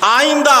آئندہ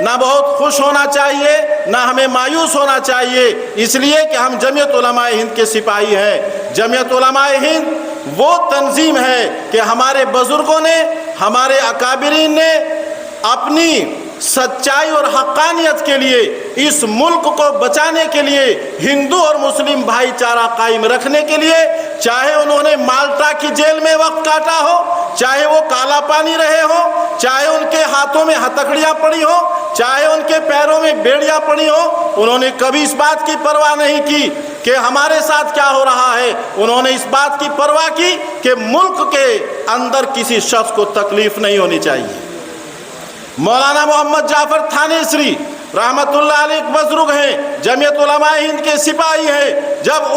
نہ بہت خوش ہونا چاہیے نہ ہمیں مایوس ہونا چاہیے، اس لیے کہ ہم جمعیت علماء ہند کے سپاہی ہیں۔ جمعیت علماء ہند وہ تنظیم ہے کہ ہمارے بزرگوں نے، ہمارے اکابرین نے اپنی سچائی اور حقانیت کے لیے، اس ملک کو بچانے کے لیے، ہندو اور مسلم بھائی چارہ قائم رکھنے کے لیے، چاہے انہوں نے مالٹا کی جیل میں وقت کاٹا ہو، چاہے وہ کالا پانی رہے ہوں، چاہے ان کے ہاتھوں میں ہتکڑیاں پڑی ہوں، چاہے ان کے پیروں میں بیڑیاں پڑی ہوں، انہوں نے کبھی اس بات کی پرواہ نہیں کی کہ ہمارے ساتھ کیا ہو رہا ہے۔ انہوں نے اس بات کی پرواہ کی کہ ملک کے اندر کسی شخص کو تکلیف نہیں ہونی چاہیے۔ مولانا محمد جعفر تھانیسری رحمت اللہ علیہ ایک بزرگ ہیں، جمعیت علماء ہند کے سپاہی ہیں۔ جب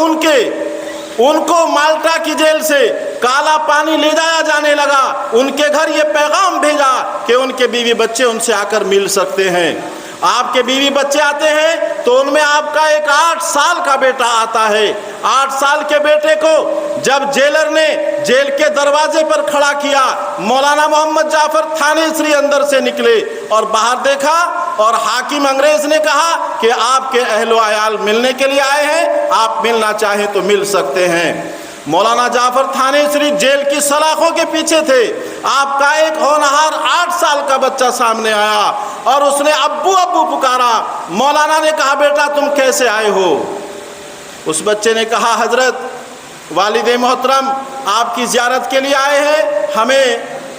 ان کو مالٹا کی جیل سے کالا پانی لے جایا جانے لگا، ان کے گھر یہ پیغام بھیجا کہ ان کے بیوی بچے ان سے آ کر مل سکتے ہیں۔ آپ کے بیوی بچے آتے ہیں تو ان میں آپ کا ایک 8 سال کا بیٹا آتا ہے۔ 8 سال کے بیٹے کو جب جیلر نے جیل کے دروازے پر کھڑا کیا، مولانا محمد جعفر تھانیسری اندر سے نکلے اور باہر دیکھا، اور حاکم انگریز نے کہا کہ آپ کے اہل و عیال ملنے کے لیے آئے ہیں، آپ ملنا چاہیں تو مل سکتے ہیں۔ مولانا جعفر تھانیسری جیل کی سلاخوں کے پیچھے تھے۔ آپ کا ایک ہونہار 8 سال کا بچہ سامنے آیا اور اس نے ابو ابو پکارا۔ مولانا نے کہا بیٹا تم کیسے آئے ہو؟ اس بچے نے کہا حضرت والد محترم آپ کی زیارت کے لیے آئے ہیں، ہمیں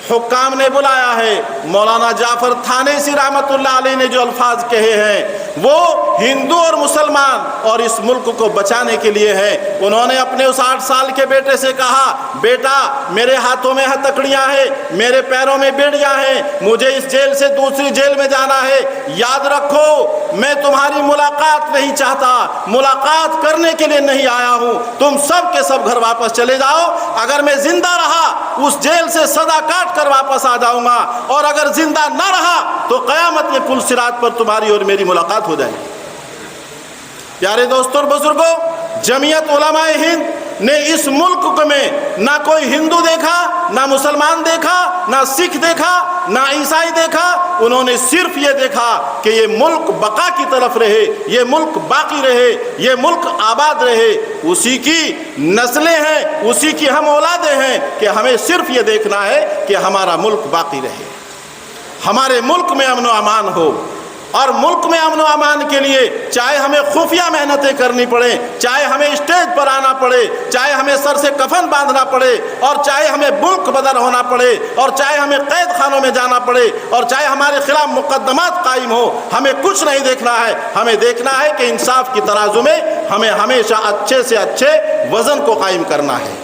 حکام نے بلایا ہے۔ مولانا جعفر تھانیسری رحمت اللہ علیہ نے جو الفاظ کہے ہیں وہ ہندو اور مسلمان اور اس ملک کو بچانے کے لیے ہیں۔ انہوں نے اپنے اس 8 سال کے بیٹے سے کہا بیٹا میرے ہاتھوں میں ہتکڑیاں ہیں، میرے پیروں میں بیڑیاں ہیں، مجھے اس جیل سے دوسری جیل میں جانا ہے، یاد رکھو میں تمہاری ملاقات نہیں چاہتا، ملاقات کرنے کے لیے نہیں آیا ہوں، تم سب کے سب گھر واپس چلے جاؤ۔ اگر میں زندہ رہا اس جیل سے سزا کاٹ کر واپس آ جاؤں گا، اور اگر زندہ نہ رہا تو قیامت میں پل صراط پر تمہاری اور میری ملاقات ہو جائے گی۔ پیارے دوستوں اور بزرگوں، جمعیت علماء ہند نے اس ملک میں نہ کوئی ہندو دیکھا، نہ مسلمان دیکھا، نہ سکھ دیکھا، نہ عیسائی دیکھا، انہوں نے صرف یہ دیکھا کہ یہ ملک بقا کی طرف رہے، یہ ملک باقی رہے، یہ ملک آباد رہے، اسی کی نسلیں ہیں، اسی کی ہم اولادیں ہیں، کہ ہمیں صرف یہ دیکھنا ہے کہ ہمارا ملک باقی رہے، ہمارے ملک میں امن و امان ہو۔ اور ملک میں امن و امان کے لیے چاہے ہمیں خفیہ محنتیں کرنی پڑیں، چاہے ہمیں اسٹیج پر آنا پڑے، چاہے ہمیں سر سے کفن باندھنا پڑے، اور چاہے ہمیں ملک بدر ہونا پڑے، اور چاہے ہمیں قید خانوں میں جانا پڑے، اور چاہے ہمارے خلاف مقدمات قائم ہو، ہمیں کچھ نہیں دیکھنا ہے، ہمیں دیکھنا ہے کہ انصاف کی ترازو میں ہمیں ہمیشہ اچھے سے اچھے وزن کو قائم کرنا ہے۔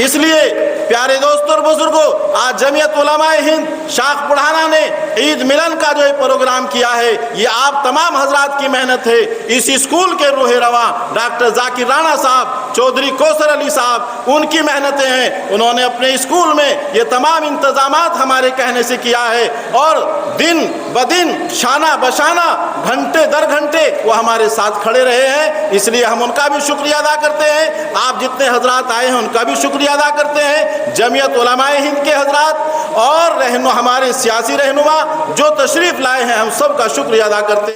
اس لیے پیارے دوستوں اور بزرگوں، آج جمعیت علماء ہند شاخ بڑھانا نے عید ملن کا جو پروگرام کیا ہے، یہ آپ تمام حضرات کی محنت ہے۔ اس اسکول کے روح رواں ڈاکٹر ذاکر رانا صاحب، چودھری کوثر علی صاحب، ان کی محنتیں ہیں۔ انہوں نے اپنے اسکول میں یہ تمام انتظامات ہمارے کہنے سے کیا ہے، اور دن بدن شانہ بشانہ گھنٹے در گھنٹے وہ ہمارے ساتھ کھڑے رہے ہیں۔ اس لیے ہم ان کا بھی شکریہ ادا کرتے ہیں۔ آپ جتنے حضرات آئے ہیں ان کا بھی شکریہ ادا کرتے ہیں۔ جمعیت علماء ہند کے حضرات اور ہمارے سیاسی رہنما جو تشریف لائے ہیں، ہم سب کا شکریہ ادا کرتے ہیں۔